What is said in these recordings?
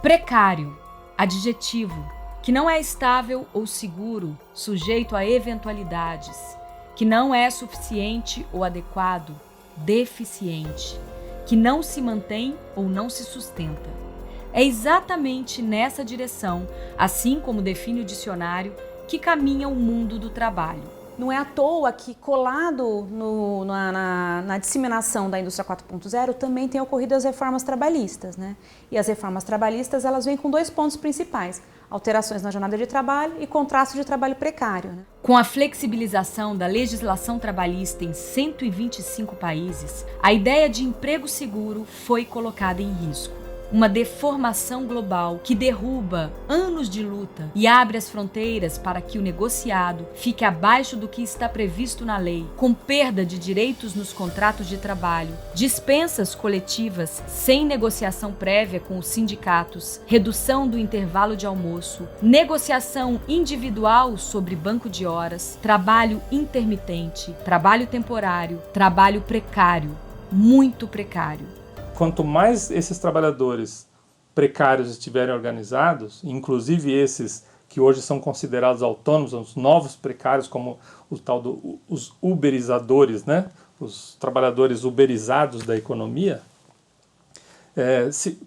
Precário, adjetivo, que não é estável ou seguro, sujeito a eventualidades, que não é suficiente ou adequado, deficiente, que não se mantém ou não se sustenta. É exatamente nessa direção, assim como define o dicionário, que caminha o mundo do trabalho. Não é à toa que, colado na disseminação da indústria 4.0, também tem ocorrido as reformas trabalhistas, né? E as reformas trabalhistas, elas vêm com 2 pontos principais: alterações na jornada de trabalho e contraste de trabalho precário, né? Com a flexibilização da legislação trabalhista em 125 países, a ideia de emprego seguro foi colocada em risco. Uma deformação global que derruba anos de luta e abre as fronteiras para que o negociado fique abaixo do que está previsto na lei, com perda de direitos nos contratos de trabalho, dispensas coletivas sem negociação prévia com os sindicatos, redução do intervalo de almoço, negociação individual sobre banco de horas, trabalho intermitente, trabalho temporário, trabalho precário, muito precário. Quanto mais esses trabalhadores precários estiverem organizados, inclusive esses que hoje são considerados autônomos, os novos precários, como o tal os uberizadores, né? Os trabalhadores uberizados da economia,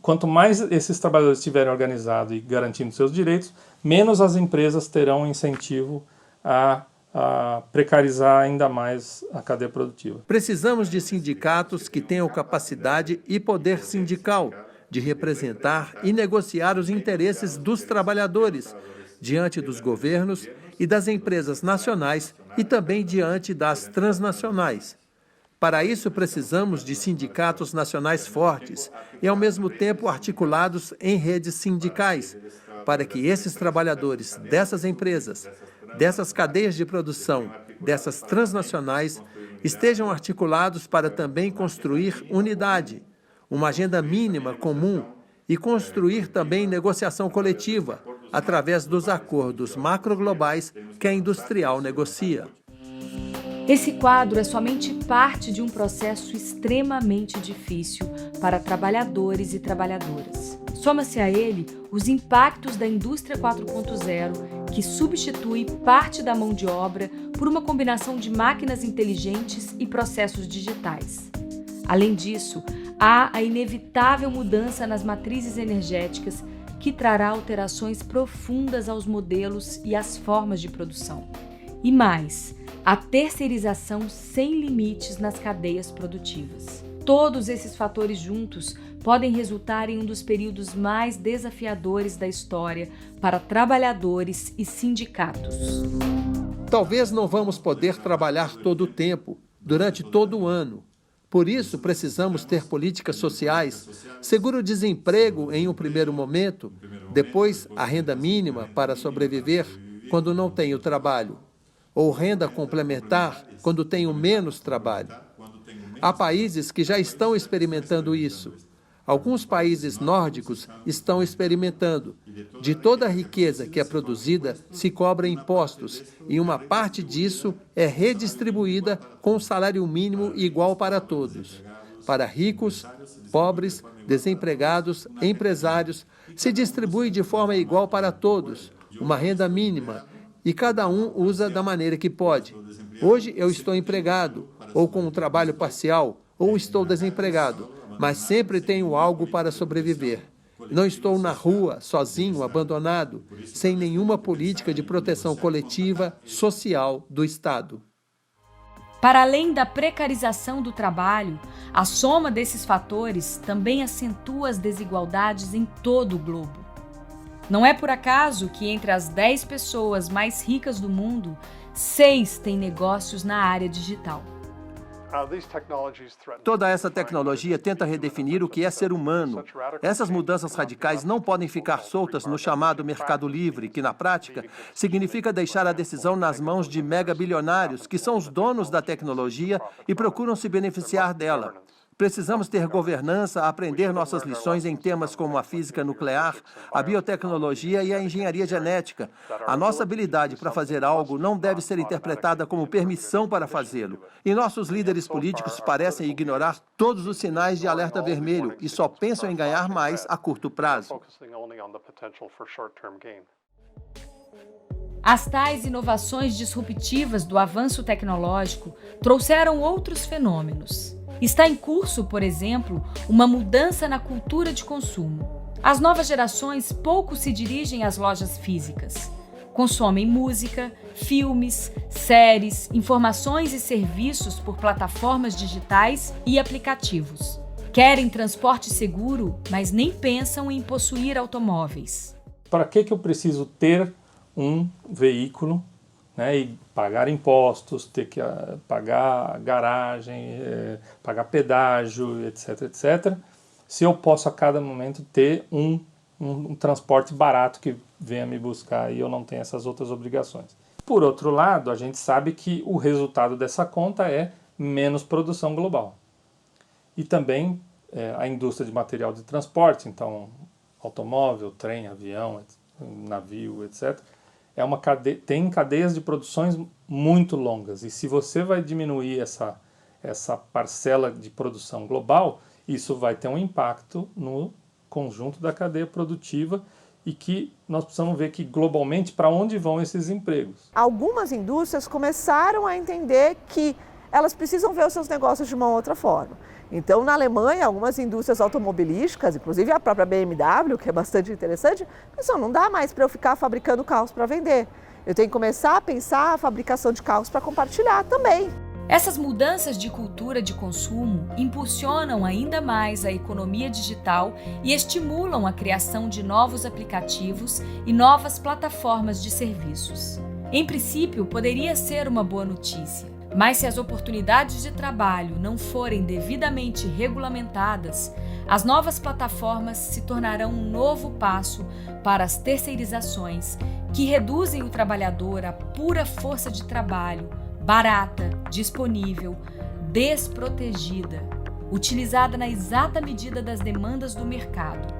quanto mais esses trabalhadores estiverem organizados e garantindo seus direitos, menos as empresas terão incentivo a precarizar ainda mais a cadeia produtiva. Precisamos de sindicatos que tenham capacidade e poder sindical de representar e negociar os interesses dos trabalhadores diante dos governos e das empresas nacionais e também diante das transnacionais. Para isso, precisamos de sindicatos nacionais fortes e, ao mesmo tempo, articulados em redes sindicais, para que esses trabalhadores dessas empresas, dessas cadeias de produção, dessas transnacionais, estejam articulados para também construir unidade, uma agenda mínima comum e construir também negociação coletiva, através dos acordos macroglobais que a industrial negocia. Esse quadro é somente parte de um processo extremamente difícil para trabalhadores e trabalhadoras. Soma-se a ele os impactos da indústria 4.0, que substitui parte da mão de obra por uma combinação de máquinas inteligentes e processos digitais. Além disso, há a inevitável mudança nas matrizes energéticas, que trará alterações profundas aos modelos e às formas de produção. E mais, a terceirização sem limites nas cadeias produtivas. Todos esses fatores juntos podem resultar em um dos períodos mais desafiadores da história para trabalhadores e sindicatos. Talvez não vamos poder trabalhar todo o tempo, durante todo o ano. Por isso, precisamos ter políticas sociais, seguro-desemprego em um primeiro momento, depois a renda mínima para sobreviver quando não tenho trabalho, ou renda complementar quando tenho menos trabalho. Há países que já estão experimentando isso. Alguns países nórdicos estão experimentando. De toda a riqueza que é produzida, se cobra impostos, e uma parte disso é redistribuída com um salário mínimo igual para todos. Para ricos, pobres, desempregados, empresários, se distribui de forma igual para todos, uma renda mínima, e cada um usa da maneira que pode. Hoje eu estou empregado, ou com um trabalho parcial, ou estou desempregado, mas sempre tenho algo para sobreviver. Não estou na rua, sozinho, abandonado, sem nenhuma política de proteção coletiva, social do Estado. Para além da precarização do trabalho, a soma desses fatores também acentua as desigualdades em todo o globo. Não é por acaso que entre as 10 pessoas mais ricas do mundo, 6 têm negócios na área digital. Toda essa tecnologia tenta redefinir o que é ser humano. Essas mudanças radicais não podem ficar soltas no chamado mercado livre, que na prática significa deixar a decisão nas mãos de megabilionários, que são os donos da tecnologia e procuram se beneficiar dela. Precisamos ter governança, aprender nossas lições em temas como a física nuclear, a biotecnologia e a engenharia genética. A nossa habilidade para fazer algo não deve ser interpretada como permissão para fazê-lo. E nossos líderes políticos parecem ignorar todos os sinais de alerta vermelho e só pensam em ganhar mais a curto prazo. As tais inovações disruptivas do avanço tecnológico trouxeram outros fenômenos. Está em curso, por exemplo, uma mudança na cultura de consumo. As novas gerações pouco se dirigem às lojas físicas. Consomem música, filmes, séries, informações e serviços por plataformas digitais e aplicativos. Querem transporte seguro, mas nem pensam em possuir automóveis. Para que eu preciso ter um veículo, né, e pagar impostos, ter que pagar garagem, pagar pedágio, etc., etc., se eu posso a cada momento ter um transporte barato que venha me buscar e eu não tenho essas outras obrigações. Por outro lado, a gente sabe que o resultado dessa conta é menos produção global. E também a indústria de material de transporte, então automóvel, trem, avião, navio, etc., tem cadeias de produções muito longas. E se você vai diminuir essa parcela de produção global, isso vai ter um impacto no conjunto da cadeia produtiva e que nós precisamos ver que globalmente para onde vão esses empregos. Algumas indústrias começaram a entender que elas precisam ver os seus negócios de uma outra forma. Então, na Alemanha, algumas indústrias automobilísticas, inclusive a própria BMW, que é bastante interessante, pensam, não dá mais para eu ficar fabricando carros para vender. Eu tenho que começar a pensar a fabricação de carros para compartilhar também. Essas mudanças de cultura de consumo impulsionam ainda mais a economia digital e estimulam a criação de novos aplicativos e novas plataformas de serviços. Em princípio, poderia ser uma boa notícia. Mas se as oportunidades de trabalho não forem devidamente regulamentadas, as novas plataformas se tornarão um novo passo para as terceirizações, que reduzem o trabalhador à pura força de trabalho, barata, disponível, desprotegida, utilizada na exata medida das demandas do mercado.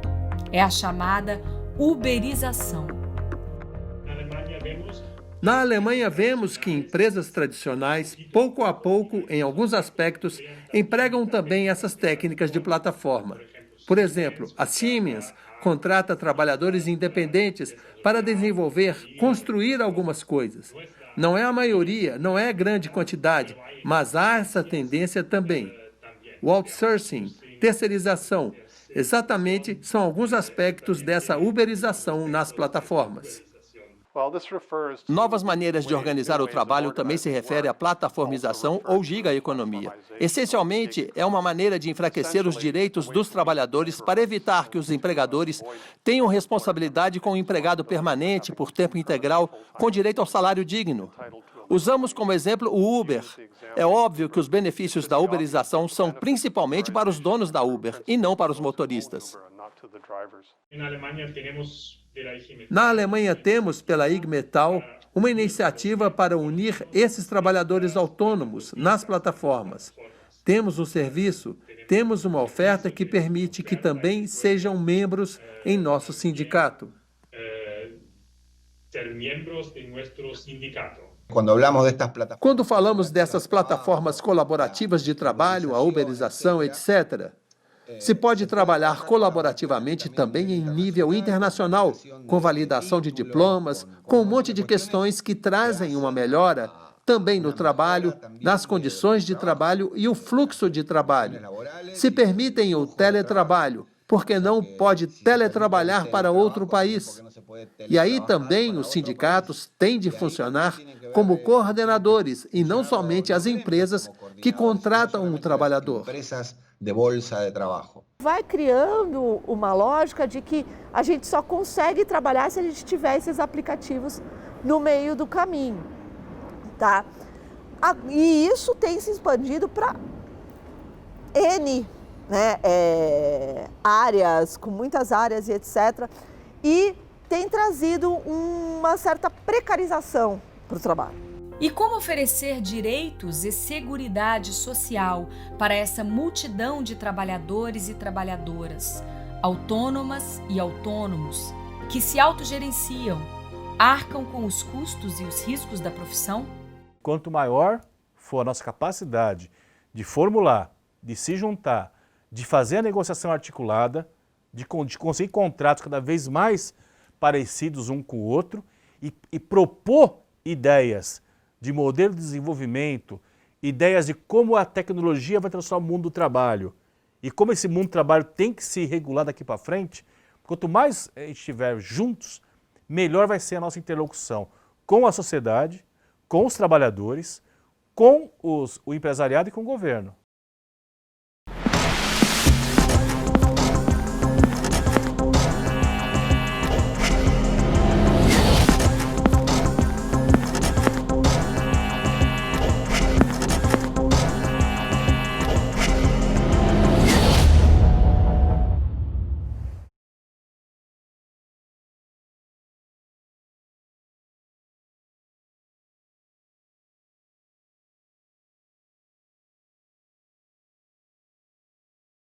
É a chamada uberização. Na Alemanha, vemos que empresas tradicionais, pouco a pouco, em alguns aspectos, empregam também essas técnicas de plataforma. Por exemplo, a Siemens contrata trabalhadores independentes para desenvolver, construir algumas coisas. Não é a maioria, não é a grande quantidade, mas há essa tendência também. O outsourcing, terceirização, exatamente são alguns aspectos dessa uberização nas plataformas. Novas maneiras de organizar o trabalho também se refere à plataformização ou gigaeconomia. Essencialmente, é uma maneira de enfraquecer os direitos dos trabalhadores para evitar que os empregadores tenham responsabilidade com o empregado permanente por tempo integral com direito ao salário digno. Usamos como exemplo o Uber. É óbvio que os benefícios da uberização são principalmente para os donos da Uber e não para os motoristas. Na Alemanha temos, pela IG Metall, uma iniciativa para unir esses trabalhadores autônomos nas plataformas. Temos um serviço, temos uma oferta que permite que também sejam membros em nosso sindicato. Quando falamos dessas plataformas colaborativas de trabalho, a uberização, etc., se pode trabalhar colaborativamente também em nível internacional, com validação de diplomas, com um monte de questões que trazem uma melhora também no trabalho, nas condições de trabalho e o fluxo de trabalho. Se permitem o teletrabalho, porque não pode teletrabalhar para outro país. E aí também os sindicatos têm de funcionar como coordenadores e não somente as empresas que contratam o trabalhador. Vai criando uma lógica de que a gente só consegue trabalhar se a gente tiver esses aplicativos no meio do caminho, tá? E isso tem se expandido para N, né, áreas, com muitas áreas e etc. E tem trazido uma certa precarização para o trabalho. E como oferecer direitos e seguridade social para essa multidão de trabalhadores e trabalhadoras, autônomas e autônomos, que se autogerenciam, arcam com os custos e os riscos da profissão? Quanto maior for a nossa capacidade de formular, de se juntar, de fazer a negociação articulada, de conseguir contratos cada vez mais parecidos um com o outro e propor ideias de modelo de desenvolvimento, ideias de como a tecnologia vai transformar o mundo do trabalho e como esse mundo do trabalho tem que se regular daqui para frente, quanto mais a gente estiver juntos, melhor vai ser a nossa interlocução com a sociedade, com os trabalhadores, com o empresariado e com o governo.